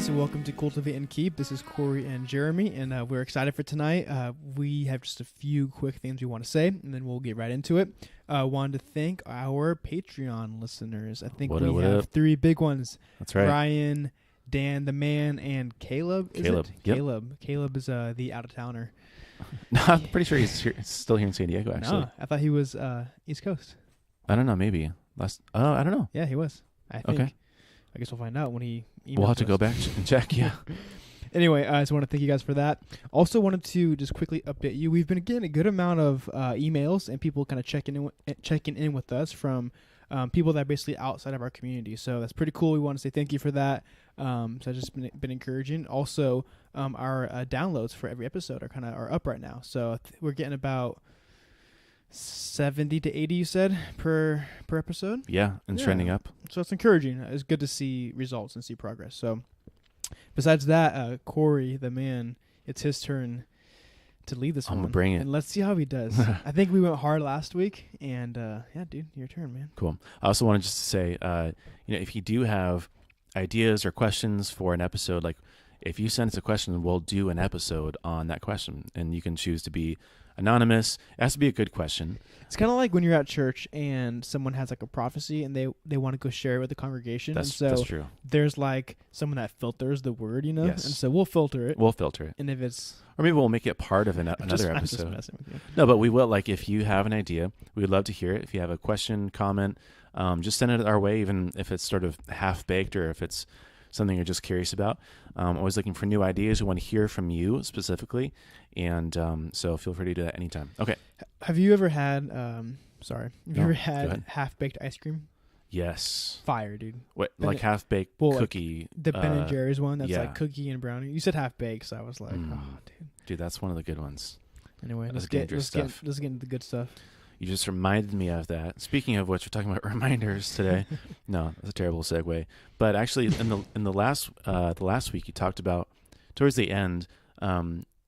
guys, and welcome to Cultivate and Keep. This is Corey and Jeremy, and we're excited for tonight. We have just a few quick things we want to say, and then we'll get right into it. Wanted to thank our Patreon listeners. I think we have three big ones. That's right. Ryan, Dan the Man, and Caleb. Caleb. Yep. Caleb is the out-of-towner. No, I'm pretty sure he's still here in San Diego, actually. No, I thought he was East Coast. I don't know, maybe. I don't know. Yeah, he was. I think. Okay. I guess we'll find out when he emails We'll have to us. go back and check, yeah. Anyway, I just want to thank you guys for that. Also wanted to just quickly update you. We've been getting a good amount of emails and people kind of checking in with us from people that are basically outside of our community. So that's pretty cool. We want to say thank you for that. So it's just been encouraging. Also, our downloads for every episode are up right now. So we're getting about 70 to 80, you said, per episode. Yeah, and trending up. So it's encouraging. It's good to see results and see progress. So besides that, Corey, the man, it's his turn to lead this one. I'm going to bring it. And let's see how he does. I think we went hard last week. And, yeah, dude, your turn, man. Cool. I also wanted just to say, if you do have ideas or questions for an episode, like if you send us a question, we'll do an episode on that question. And you can choose to be anonymous. It has to be a good question. It's kind of like when you're at church and someone has like a prophecy and they want to go share it with the congregation. That's true. There's like someone that filters the word, you know? Yes. And so we'll filter it. And if it's... Or maybe we'll make it part of another episode. I'm just messing with you. No, but we will. Like, if you have an idea, we would love to hear it. If you have a question, comment, just send it our way, even if it's sort of half-baked or if it's something you're just curious about. Always looking for new ideas. We want to hear from you specifically. And so feel free to do that anytime. Okay. Have you ever had, you ever had half-baked ice cream? Yes. Fire, dude. What, like half-baked cookie? Like the Ben & Jerry's one that's yeah. like cookie and brownie. You said half-baked, so I was like, oh, dude. Dude, that's one of the good ones. Anyway, let's get into the good stuff. You just reminded me of that. Speaking of which, we're talking about reminders today. No, that's a terrible segue. But actually, in the last week, you talked about towards the end,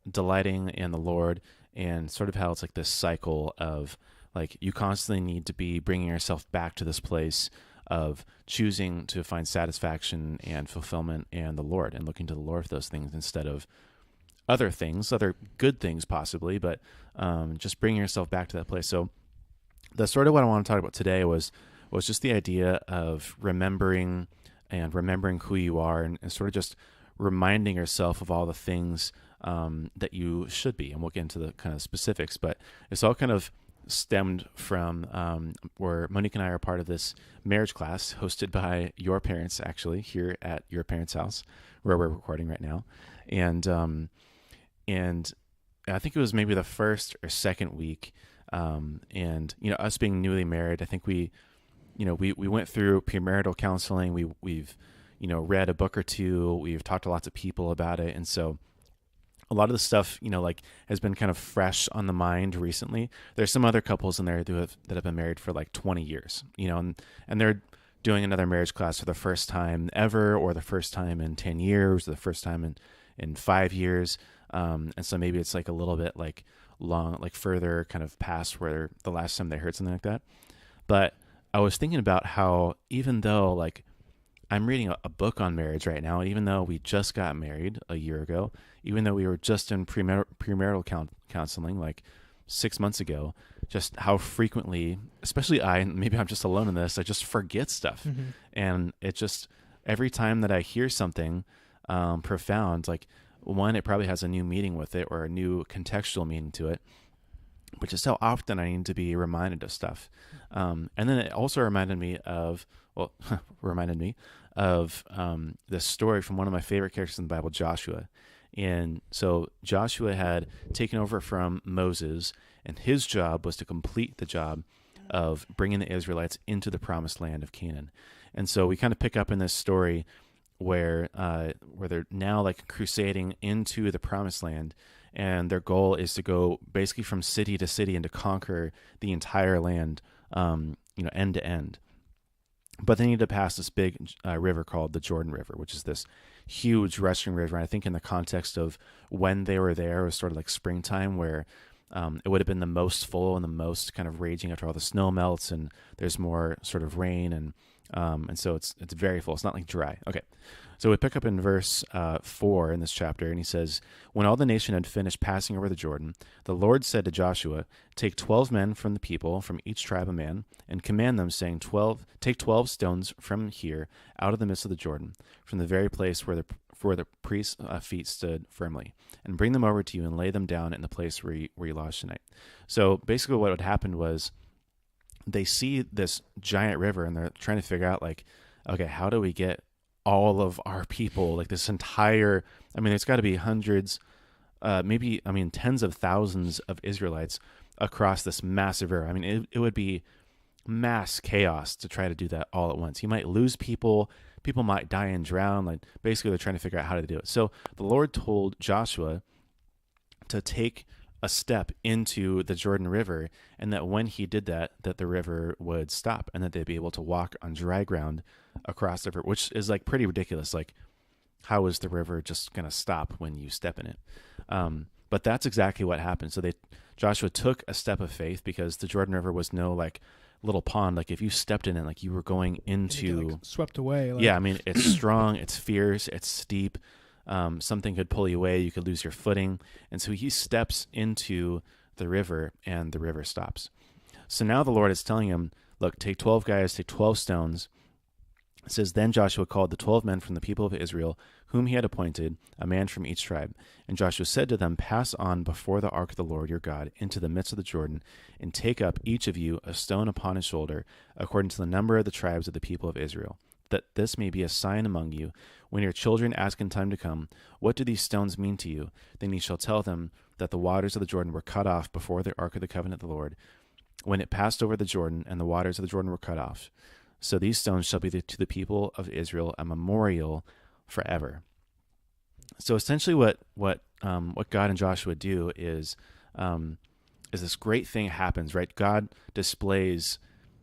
delighting in the Lord, and sort of how it's like this cycle of like you constantly need to be bringing yourself back to this place of choosing to find satisfaction and fulfillment in the Lord and looking to the Lord for those things instead of other things, other good things possibly, but just bringing yourself back to that place. So that's sort of what I want to talk about today was just the idea of remembering who you are and sort of just reminding yourself of all the things that you should be. And we'll get into the kind of specifics, but it's all kind of stemmed from where Monique and I are part of this marriage class hosted by your parents, actually, here at your parents' house where we're recording right now. And I think it was maybe the first or second week. And, us being newly married, I think we went through premarital counseling. We've read a book or two. We've talked to lots of people about it. And so a lot of the stuff, has been kind of fresh on the mind recently. There's some other couples in there that have been married for like 20 years, and they're doing another marriage class for the first time ever, or the first time in 10 years, or the first time in 5 years. And so maybe it's like a little bit like long, like further kind of past where the last time they heard something like that. But I was thinking about how even though like I'm reading a book on marriage right now, even though we just got married a year ago, even though we were just in premarital counseling like 6 months ago, just how frequently, especially maybe I'm just alone in this, I just forget stuff. Mm-hmm. And it just, every time that I hear something profound, like one, it probably has a new meaning with it or a new contextual meaning to it, but just how often I need to be reminded of stuff. And then it also reminded me of this story from one of my favorite characters in the Bible, Joshua. And so Joshua had taken over from Moses, and his job was to complete the job of bringing the Israelites into the promised land of Canaan. And so we kind of pick up in this story where they're now like crusading into the promised land, and their goal is to go basically from city to city and to conquer the entire land, end to end. But they need to pass this big river called the Jordan River, which is this huge rushing river. And I think in the context of when they were there, it was sort of like springtime where it would have been the most full and the most kind of raging after all the snow melts and there's more sort of rain. And so it's very full. It's not like dry. Okay. So we pick up in verse 4 in this chapter, and he says, "When all the nation had finished passing over the Jordan, the Lord said to Joshua, 'Take 12 men from the people, from each tribe a man, and command them, saying, Take 12 stones from here, out of the midst of the Jordan, from the very place where the priest's feet stood firmly, and bring them over to you and lay them down in the place where you lodge tonight.'" So basically what had happened was they see this giant river, and they're trying to figure out, like, okay, how do we get all of our people, like this entire, I mean, there's got to be hundreds, maybe, I mean, tens of thousands of Israelites across this massive river. I mean, it would be mass chaos to try to do that all at once. You might lose people. People might die and drown. Like, basically, they're trying to figure out how to do it. So the Lord told Joshua to take a step into the Jordan River, and that when he did that, that the river would stop, and that they'd be able to walk on dry ground across the river, which is like pretty ridiculous. Like, how is the river just going to stop when you step in it? But that's exactly what happened. So Joshua took a step of faith, because the Jordan River was no like little pond. Like, if you stepped in it, like, you were going into, like, swept away. Like. Yeah, I mean, it's strong, it's fierce, it's steep. Something could pull you away. You could lose your footing. And so he steps into the river, and the river stops. So now the Lord is telling him, look, take 12 guys, take 12 stones. It says, "Then Joshua called the 12 men from the people of Israel, whom he had appointed, a man from each tribe. And Joshua said to them, 'Pass on before the ark of the Lord your God into the midst of the Jordan, and take up each of you a stone upon his shoulder, according to the number of the tribes of the people of Israel, that this may be a sign among you. When your children ask in time to come, What do these stones mean to you? Then ye shall tell them that the waters of the Jordan were cut off before the ark of the covenant of the Lord, when it passed over the Jordan, and the waters of the Jordan were cut off. So these stones shall be to the people of Israel a memorial forever.'" So essentially, what God and Joshua do is this great thing happens, right? God displays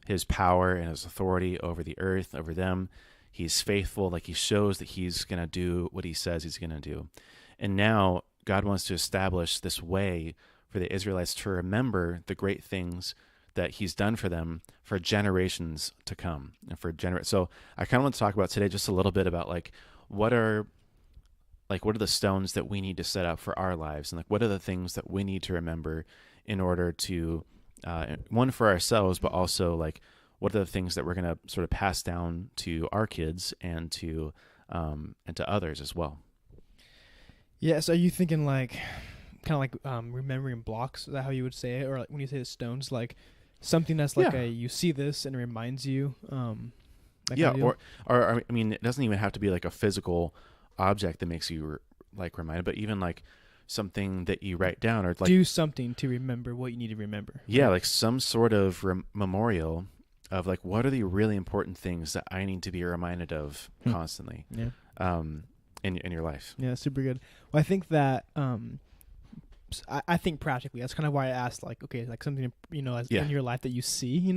his power and his authority over the earth, over them. He's faithful. Like, he shows that he's going to do what he says he's going to do. And now God wants to establish this way for the Israelites to remember the great things that he's done for them for generations to come. And so I kind of want to talk about today just a little bit about, like, what are the stones that we need to set up for our lives, and like, what are the things that we need to remember in order to, one, for ourselves, but also, like, what are the things that we're going to sort of pass down to our kids and to others as well. Yeah. So are you thinking, like, kind of like remembering blocks? Is that how you would say it? Or, like, when you say the stones, like something that's like you see this and it reminds you. Yeah. Or I mean, it doesn't even have to be like a physical object that makes you like reminded, but even like something that you write down, or like do something to remember what you need to remember. Yeah, right? like some sort of memorial of, like, what are the really important things that I need to be reminded of constantly. Yeah. In your life. Yeah, super good. Well, I think that I think practically that's kind of why I asked, like, okay, like something, in your life that you see,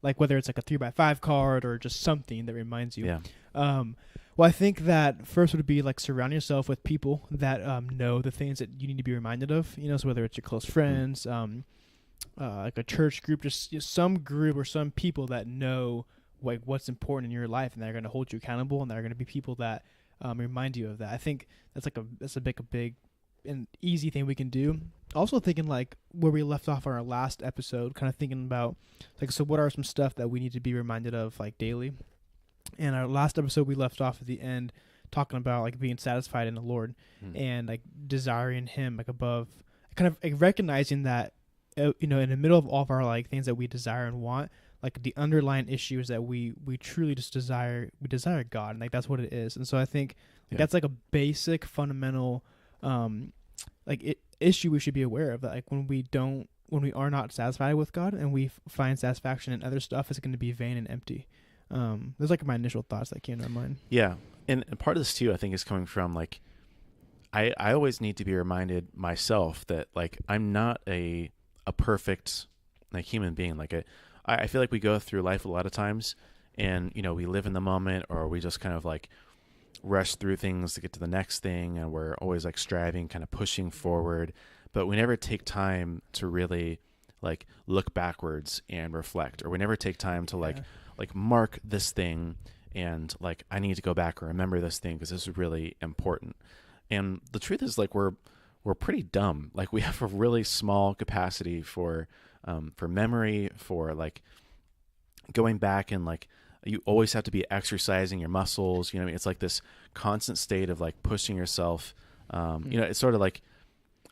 like whether it's like a 3x5 card or just something that reminds you. Yeah. Well, I think that first would be like surround yourself with people that know the things that you need to be reminded of. So whether it's your close friends, like a church group, just some group or some people that know like what's important in your life, and they're going to hold you accountable, and they're going to be people that remind you of that. I think that's a big and easy thing we can do. Also thinking like where we left off on our last episode, kind of thinking about like, so what are some stuff that we need to be reminded of like daily? And our last episode, we left off at the end talking about like being satisfied in the Lord and like desiring him like above, kind of like recognizing that, in the middle of all of our like things that we desire and want, like the underlying issue is that we truly just desire God, and like that's what it is. And so I think that's like a basic fundamental issue we should be aware of, that like when we are not satisfied with God and we find satisfaction in other stuff, it's going to be vain and empty. Those like my initial thoughts that came to my mind. Yeah. And part of this too, I think, is coming from like, I always need to be reminded myself that like, I'm not a perfect like human being. Like I feel like we go through life a lot of times and, we live in the moment, or we just kind of like rush through things to get to the next thing. And we're always like striving, kind of pushing forward, but we never take time to really like look backwards and reflect, or we never take time to like mark this thing and like I need to go back and remember this thing because this is really important. And the truth is, like, we're pretty dumb. Like, we have a really small capacity for memory, for like going back, and like you always have to be exercising your muscles. You know what I mean? It's like this constant state of like pushing yourself. You know, it's sort of like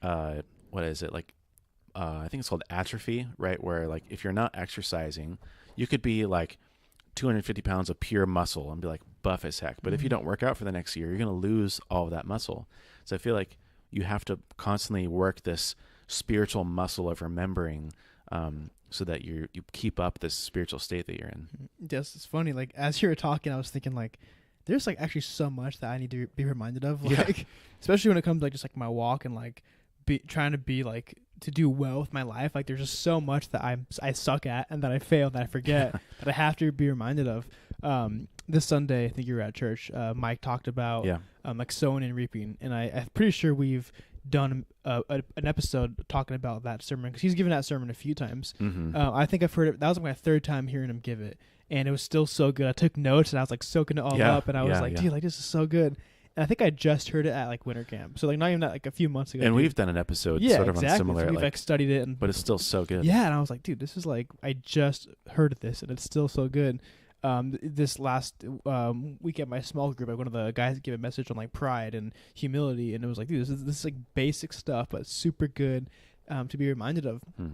what is it like? I think it's called atrophy, right? Where like if you're not exercising, you could be like 250 pounds of pure muscle and be like buff as heck. But if you don't work out for the next year, you're going to lose all of that muscle. So I feel like you have to constantly work this spiritual muscle of remembering, so that you keep up this spiritual state that you're in. Yes, it's funny. Like as you were talking, I was thinking like, there's like actually so much that I need to be reminded of. Like, especially when it comes to like just like my walk and like trying to be like to do well with my life. Like there's just so much that I suck at and that I fail, that I forget, that I have to be reminded of. This Sunday, I think you were at church. Mike talked about like sowing and reaping, and I'm pretty sure we've done an episode talking about that sermon because he's given that sermon a few times. I think I've heard it. That was my third time hearing him give it, and it was still so good. I took notes and I was like soaking it all up, and I was like, dude, like this is so good. And I think I just heard it at like winter camp, so like not even that, like a few months ago. And we've done an episode sort of on similar. So we've like studied it, but it's still so good. Yeah, and I was like, dude, this is like I just heard this, and it's still so good. This last week at my small group, one of the guys gave a message on like pride and humility, and it was like, dude, this is like basic stuff, but super good to be reminded of. I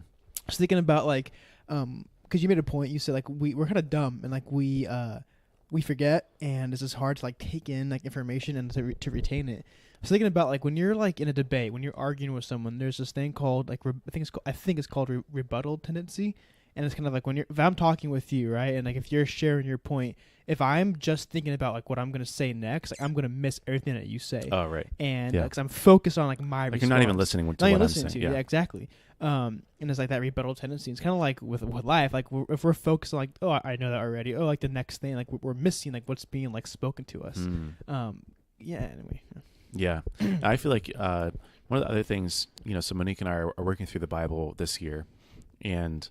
was thinking about like, because you made a point, you said like we're kind of dumb and like we forget, and it's just hard to like take in like information and to retain it. I was thinking about like when you're like in a debate, when you're arguing with someone, there's this thing called like I think it's called rebuttal tendency. And it's kind of like if I'm talking with you, right, and like if you're sharing your point, if I'm just thinking about like what I'm going to say next, like I'm going to miss everything that you say. Oh, right. And because I'm focused on like my response. You're not even listening to what I'm saying. Yeah, exactly. And it's like that rebuttal tendency. It's kind of like with life. Like if we're focused on like, oh, I know that already. Oh, like the next thing, like we're missing like what's being like spoken to us. Yeah. Anyway. Yeah, I feel like one of the other things, you know, so Monique and I are working through the Bible this year, and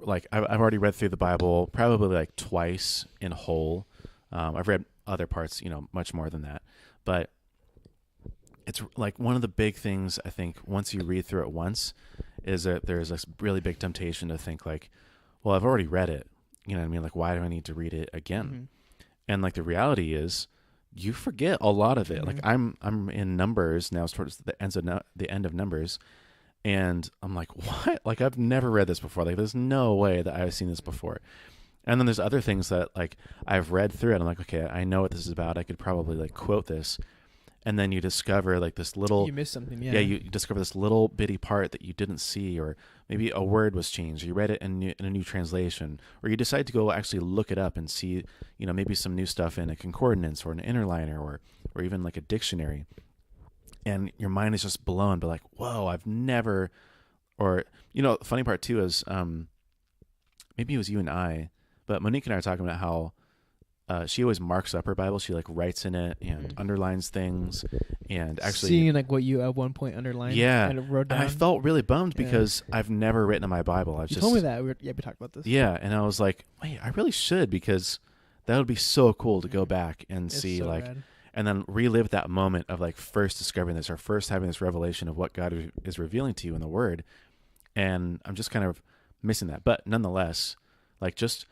like I've already read through the Bible probably like twice in whole. I've read other parts, you know, much more than that, but it's like one of the big things I think once you read through it once is that there's this really big temptation to think like, well, I've already read it, you know what I mean? Like, why do I need to read it again? And like the reality is you forget a lot of it. Like I'm in Numbers now, towards the end of Numbers. And I'm like, what? Like, I've never read this before. Like, there's no way that I've seen this before. And then there's other things that, like, I've read through it. I'm like, okay, I know what this is about. I could probably, like, quote this. And then you discover, like, this little... You missed something, yeah. Yeah, you discover this little bitty part that you didn't see, or maybe a word was changed. Or you read it in a new translation. Or you decide to go actually look it up and see, you know, maybe some new stuff in a concordance or an interliner or even, like, a dictionary. And your mind is just blown, but like, whoa, I've never, or, you know, the funny part too is, maybe it was you and I, but Monique and I are talking about how she always marks up her Bible. She like writes in it and underlines things, and actually seeing like what you at one point underlined. Yeah, and wrote down. And I felt really bummed because I've never written in my Bible. You told me that. We talked about this. Yeah, and I was like, wait, I really should, because that would be so cool to go back and see so like. Rad. And then relive that moment of like first discovering this, or first having this revelation of what God is revealing to you in the Word. And I'm just kind of missing that. But nonetheless, like just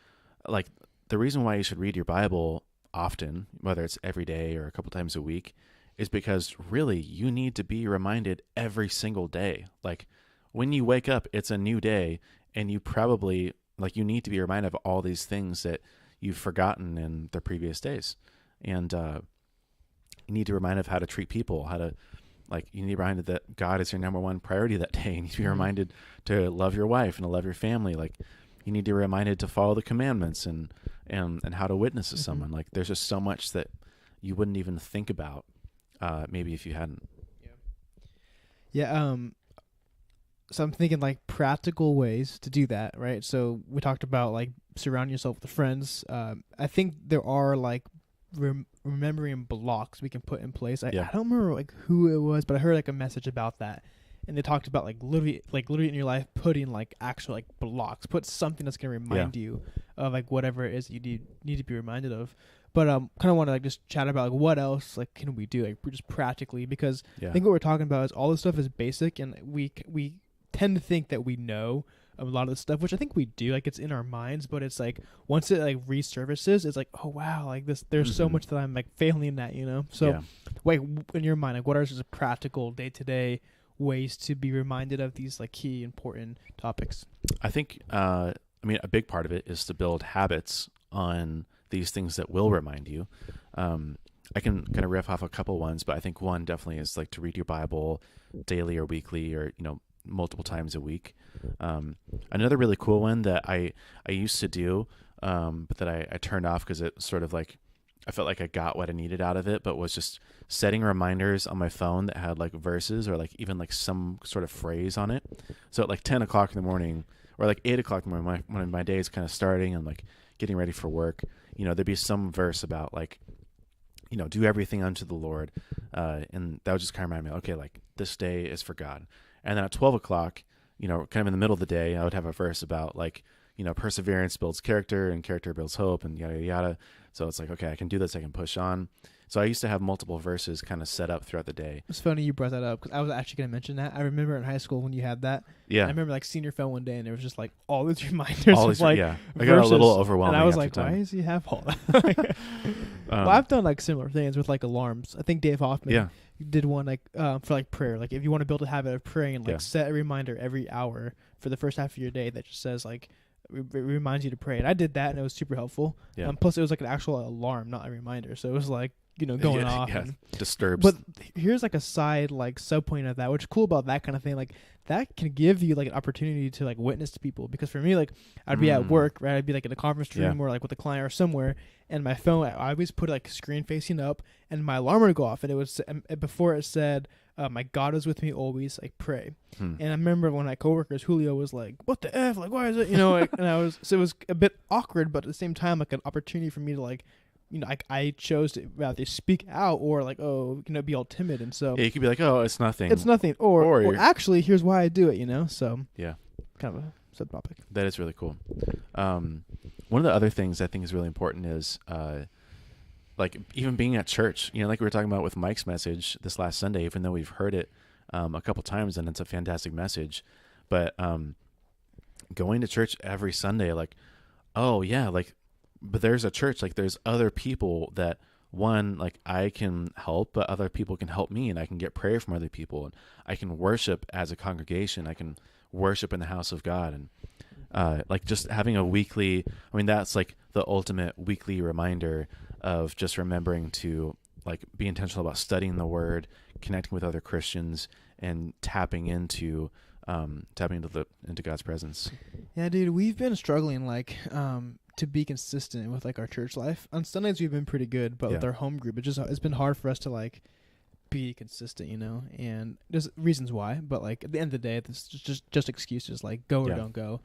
like the reason why you should read your Bible often, whether it's every day or a couple times a week, is because really you need to be reminded every single day. Like when you wake up, it's a new day, and you probably like you need to be reminded of all these things that you've forgotten in the previous days. And you need to be reminded of how to treat people, how to, like, you need to be reminded that God is your number one priority that day. You need to be reminded to love your wife and to love your family. Like, you need to be reminded to follow the commandments and how to witness to someone. Like, there's just so much that you wouldn't even think about, maybe if you hadn't. Yeah. So I'm thinking like practical ways to do that, right? So we talked about like surrounding yourself with friends. I think there are like remembering blocks we can put in place. I don't remember like who it was, but I heard like a message about that, and they talked about like literally in your life putting like actual like blocks, put something that's gonna remind you of like whatever it is you need to be reminded of. But kind of want to like just chat about like what else like can we do like just practically, because Yeah. I think what we're talking about is all this stuff is basic, and we tend to think that we know a lot of the stuff, which I think we do, like it's in our minds, but it's like once it like resurfaces, it's like, oh wow, like this, there's so much that I'm like failing at, you know. So wait, in your mind, like what are just practical day-to-day ways to be reminded of these like key important topics? I think I mean a big part of it is to build habits on these things that will remind you. I can kind of riff off a couple ones, but I think one definitely is like to read your Bible daily or weekly, or multiple times a week. Another really cool one that I used to do, but that I turned off because it sort of like I felt like I got what I needed out of it, but was just setting reminders on my phone that had like verses or like even like some sort of phrase on it. So at like 10 o'clock in the morning or like 8 o'clock in the morning, when my day is kind of starting and like getting ready for work, there'd be some verse about like, do everything unto the Lord. And that would just kind of remind me, okay, like this day is for God. And then at 12 o'clock, kind of in the middle of the day, I would have a verse about like, perseverance builds character and character builds hope and yada, yada. So it's like, okay, I can do this. I can push on. So I used to have multiple verses kind of set up throughout the day. It's funny you brought that up because I was actually going to mention that. I remember in high school when you had that. Yeah. I remember like senior film one day and there was just like all these reminders. All these, of, like, yeah. I verses, got a little overwhelming. And I was like, time. why does he have all that? Well, I've done like similar things with like alarms. I think Dave Hoffman did one like for like prayer. Like if you want to build a habit of praying and like set a reminder every hour for the first half of your day that just says like, it reminds you to pray. And I did that and it was super helpful. Yeah. Plus it was like an actual alarm, not a reminder. So it was like, going off. Yeah, and disturbs. But here's like a side like sub point of that, which is cool about that kind of thing. Like that can give you like an opportunity to like witness to people. Because for me, like I'd be at work, right? I'd be like in a conference room or like with a client or somewhere, and my phone, I always put like screen facing up, and my alarm would go off, and it was before it said, "My God is with me always. Like pray." And I remember when my coworkers, Julio was like, "What the f? Like why is it?" Like, and it was a bit awkward, but at the same time, like an opportunity for me to like. I chose to rather speak out or like, be all timid. And so you could be like, oh, it's nothing. It's nothing. Or actually, here's why I do it, so. Yeah. Kind of a subtopic. That is really cool. One of the other things I think is really important is like even being at church, like we were talking about with Mike's message this last Sunday, even though we've heard it a couple times and it's a fantastic message, but going to church every Sunday, like, oh yeah, like, but there's a church, like there's other people that one, like I can help, but other people can help me and I can get prayer from other people and I can worship as a congregation. I can worship in the house of God. And like just having a weekly, that's like the ultimate weekly reminder of just remembering to like be intentional about studying the word, connecting with other Christians and tapping into God's presence. Yeah, dude, we've been struggling like to be consistent with like our church life. On Sundays we've been pretty good, but with our home group it's been hard for us to like be consistent, and there's reasons why, but like at the end of the day it's just excuses like go or don't go.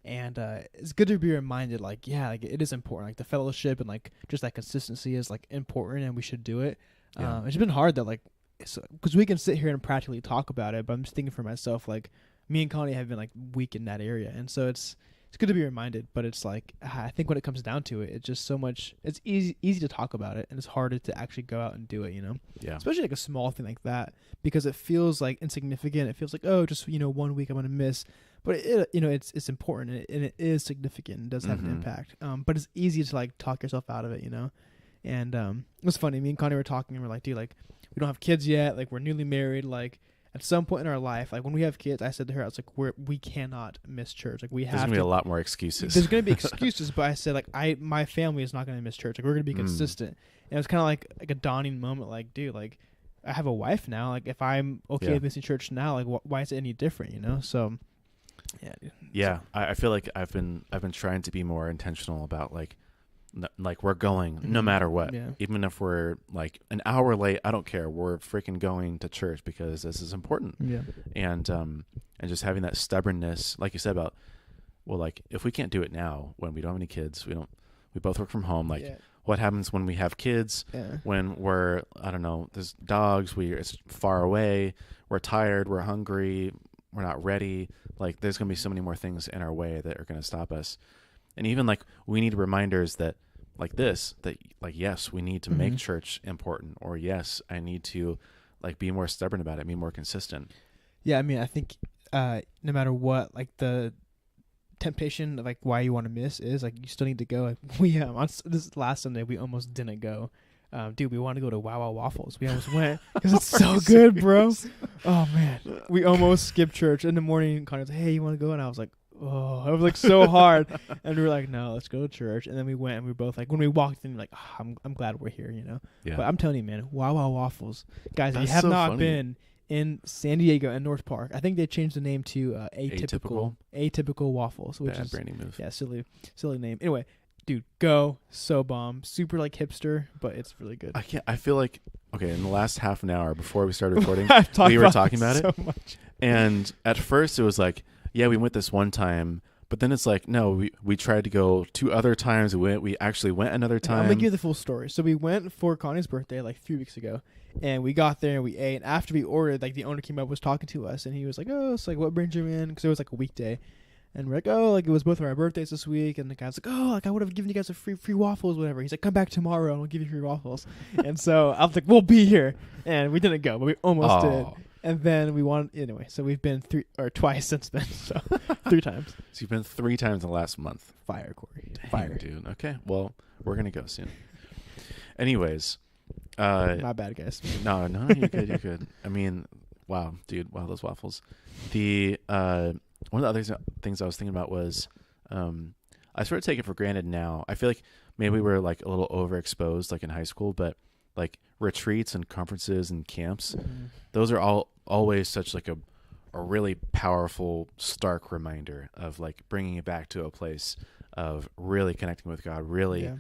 And it's good to be reminded like like it is important, like the fellowship and like just that consistency is like important and we should do it. It's been hard that like because we can sit here and practically talk about it, but I'm just thinking for myself, like me and Connie have been like weak in that area, and so it's good to be reminded. But it's like I think when it comes down to it, it's just so much. It's easy to talk about it, and it's harder to actually go out and do it. Yeah. Especially like a small thing like that, because it feels like insignificant. It feels like just 1 week I'm gonna miss, but it's important and it is significant and does have an impact. But it's easy to like talk yourself out of it. And it was funny. Me and Connie were talking, and we're like, dude, like we don't have kids yet. Like we're newly married. Like at some point in our life, like when we have kids, I said to her, I was like, we cannot miss church. Like we have. There's gonna be a lot more excuses. There's gonna be excuses, but I said like my family is not gonna miss church. Like we're gonna be consistent. And it was kind of like a dawning moment. Like, dude, like I have a wife now. Like if I'm okay with missing church now, like why is it any different? So. Yeah. Dude. Yeah, I feel like I've been trying to be more intentional about like we're going no matter what, even if we're like an hour late, I don't care. We're freaking going to church because this is important. Yeah. And just having that stubbornness, like you said about, well, like if we can't do it now when we don't have any kids, we both work from home. Like what happens when we have kids, when we're, I don't know, there's dogs, it's far away, we're tired, we're hungry, we're not ready. Like there's going to be so many more things in our way that are going to stop us. And even like we need reminders that like this, that like, yes, we need to Mm-hmm. make church important, or yes, I need to like be more stubborn about it, be more consistent. Yeah, I mean, I think no matter what, like the temptation, like why you want to miss is like you still need to go. Like we this last Sunday we almost didn't go. Dude, we want to go to Wow Wow Waffles. We almost went because it's so good, bro. Oh man, we almost skipped church in the morning. Connor's like, "Hey, you want to go?" And I was like, "Oh," it was like so hard. And we were like, "No, let's go to church." And then we went, and we were both like, when we walked in, like, oh, I'm glad we're here, you know. Yeah. But I'm telling you, man, Wow Wow Waffles, guys, if you That's have so not funny. been in San Diego and North Park, I think they changed the name to Atypical Waffles, which Bad is branding move. yeah, silly name. Anyway, dude, go, so bomb, super like hipster, but it's really good. I feel like, okay, in the last half an hour before we started recording, we were talking about so it. Much. And at first it was like, yeah, we went this one time, but then it's like, no, we tried to go 2 other times. We actually went another time. I'm gonna give you the full story. So we went for Connie's birthday like 3 weeks ago, and we got there and we ate. And after we ordered, like the owner came up, was talking to us, and he was like, "Oh, it's like what brings you in?" Because it was like a weekday, and we're like, "Oh, like it was both of our birthdays this week." And the guy's like, "Oh, like I would have given you guys a free waffles, whatever." He's like, "Come back tomorrow, and we'll give you free waffles." And so I was like, "We'll be here," and we didn't go, but we almost did. And then we wanted anyway. So we've been twice since then. So 3 times. So you've been 3 times in the last month. Fire, Corey. Dang, Fire, dude. Okay, well, we're gonna go soon. Anyways, not bad, guys. no, you're good. You're good. I mean, wow, dude, wow, those waffles. The one of the other things I was thinking about was, I sort of take it for granted now. I feel like maybe we were like a little overexposed, like in high school, but like retreats and conferences and camps, those are always such like a really powerful, stark reminder of like bringing it back to a place of really connecting with God, really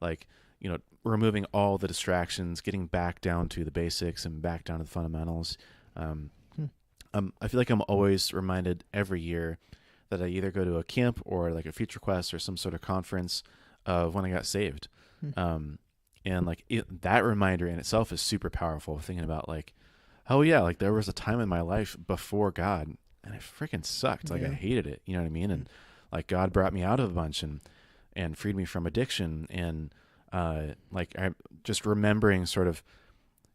like, you know, removing all the distractions, getting back down to the basics and back down to the fundamentals. I feel like I'm always reminded every year that I either go to a camp or like a Future Quest or some sort of conference of when I got saved. And like that reminder in itself is super powerful, thinking about like, oh yeah, like there was a time in my life before God and it freaking sucked. Like I hated it. You know what I mean? And like God brought me out of a bunch and freed me from addiction. And like I'm just remembering sort of,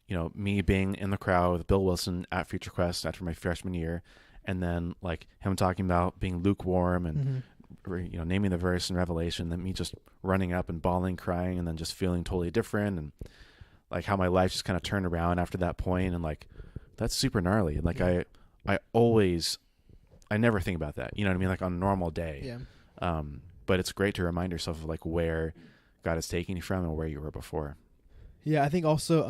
you know, me being in the crowd with Bill Wilson at Future Quest after my freshman year. And then like him talking about being lukewarm and, you know, naming the verse in Revelation, then me just running up and bawling, crying, and then just feeling totally different. And like how my life just kind of turned around after that point. And like, that's super gnarly. And like, I never think about that, you know what I mean? Like on a normal day. Yeah. But it's great to remind yourself of like where God is taking you from and where you were before. Yeah. I think also,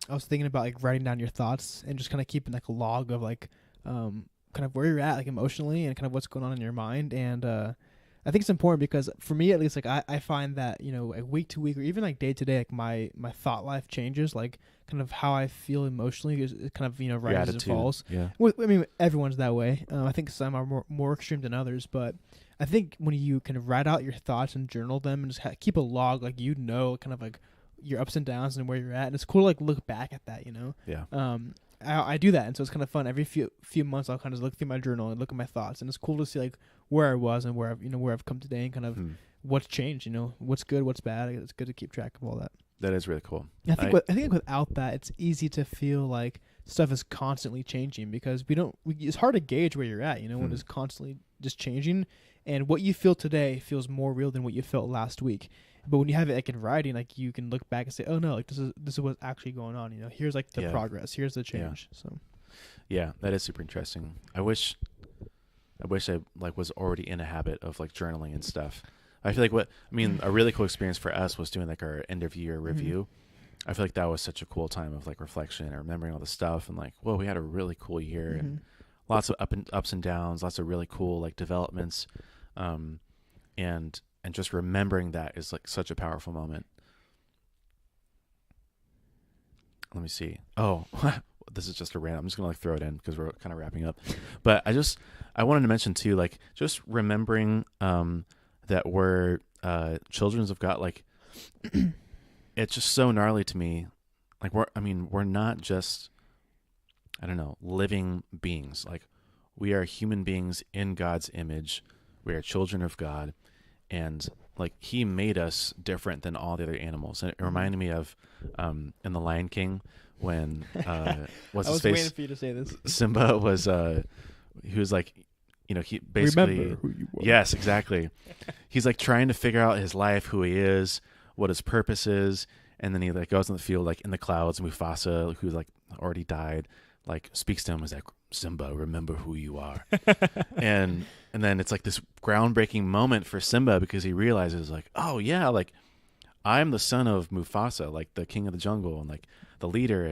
I was thinking about like writing down your thoughts and just kind of keeping like a log of like, kind of where you're at, like emotionally, and kind of what's going on in your mind. And I think it's important because for me at least, like I find that, you know, like week to week or even like day to day, like my thought life changes, like kind of how I feel emotionally is kind of, you know, rises and falls. Yeah. I mean, everyone's that way. I think some are more extreme than others, but I think when you kind of write out your thoughts and journal them and just keep a log, like, you know, kind of like your ups and downs and where you're at, and it's cool to like look back at that, you know. Yeah. I do that, and so it's kind of fun. Every few months, I'll kind of look through my journal and look at my thoughts, and it's cool to see like where I was and where I've come today, and kind of what's changed. You know, what's good, what's bad. It's good to keep track of all that. That is really cool. I think without that, it's easy to feel like stuff is constantly changing because it's hard to gauge where you're at. You know, when it's constantly just changing, and what you feel today feels more real than what you felt last week. But when you have it like in writing, like you can look back and say, "Oh no, like this is what's actually going on." You know, here's like the progress, here's the change. So, yeah, that is super interesting. I wish I like was already in a habit of like journaling and stuff. I feel like a really cool experience for us was doing like our end of year review. I feel like that was such a cool time of like reflection and remembering all the stuff and like, whoa, we had a really cool year and lots of ups and downs, lots of really cool like developments, and just remembering that is like such a powerful moment. Let me see. Oh, this is just a random. I'm just gonna like throw it in because we're kind of wrapping up. But I wanted to mention too, like just remembering that we're children of God. Like it's just so gnarly to me. Like we're not just, I don't know, living beings. Like we are human beings in God's image. We are children of God. And like he made us different than all the other animals. And it reminded me of in The Lion King when what's I his was face? waiting for you to say this. Simba was he was like, he basically, remember who you were. Yes, exactly. He's like trying to figure out his life, who he is, what his purpose is, and then he like goes in the field, like in the clouds. Mufasa, who's like already died, like speaks to him. Is like, Simba, remember who you are. and then it's like this groundbreaking moment for Simba because he realizes like, oh yeah, like I'm the son of Mufasa, like the king of the jungle and like the leader,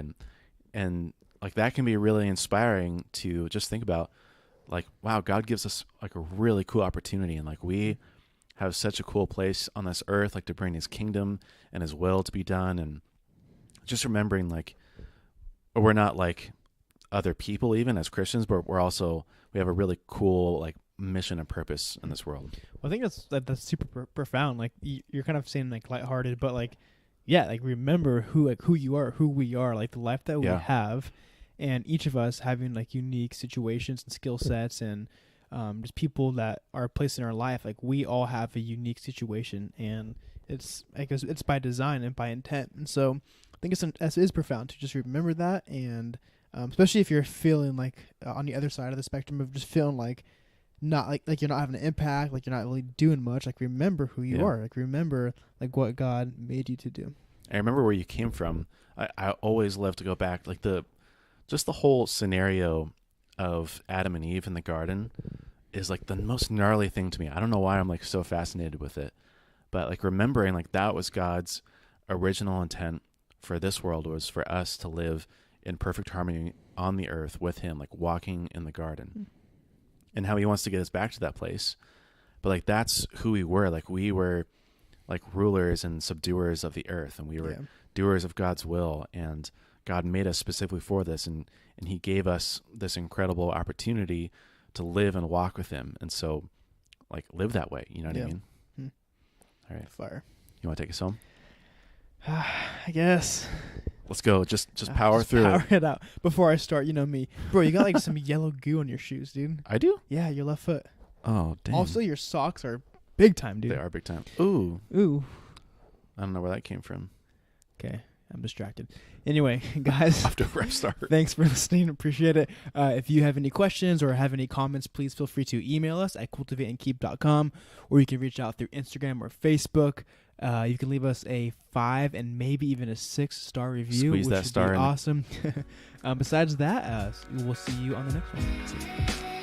and like that can be really inspiring to just think about. Like, wow, God gives us like a really cool opportunity, and like we have such a cool place on this earth, like to bring his kingdom and his will to be done. And just remembering like we're not like other people even as Christians, but we have a really cool like mission and purpose in this world. Well, I think that's super profound. Like you're kind of saying like lighthearted, but like, yeah, like remember who you are, who we are, like the life that we have. And each of us having like unique situations and skill sets and just people that are placed in our life. Like we all have a unique situation, and it's by design and by intent. And so I think it is profound to just remember that, and especially if you're feeling like on the other side of the spectrum of just feeling like not like you're not having an impact, like you're not really doing much. Like remember who you are. Like remember like what God made you to do. I remember where you came from. I always love to go back, like the whole scenario of Adam and Eve in the garden is like the most gnarly thing to me. I don't know why I'm like so fascinated with it, but like remembering like that was God's original intent for this world, was for us to live in perfect harmony on the earth with him, like walking in the garden, and how he wants to get us back to that place. But like that's who we were. Like we were like rulers and subduers of the earth, and we were doers of God's will, and God made us specifically for this, and he gave us this incredible opportunity to live and walk with him. And so like live that way, you know what I mean? All right. Fire. You want to take us home? I guess. Let's go. Just power through power it out. Before I start, you know me. Bro, you got like some yellow goo on your shoes, dude. I do? Yeah, your left foot. Oh, damn. Also, your socks are big time, dude. They are big time. Ooh. I don't know where that came from. Okay. I'm distracted. Anyway, guys. Off to a rough start. Thanks for listening. Appreciate it. If you have any questions or have any comments, please feel free to email us at cultivateandkeep.com, or you can reach out through Instagram or Facebook. You can leave us a 5 and maybe even a 6-star review. Squeeze which that star would be in. awesome. Besides that, we'll see you on the next one.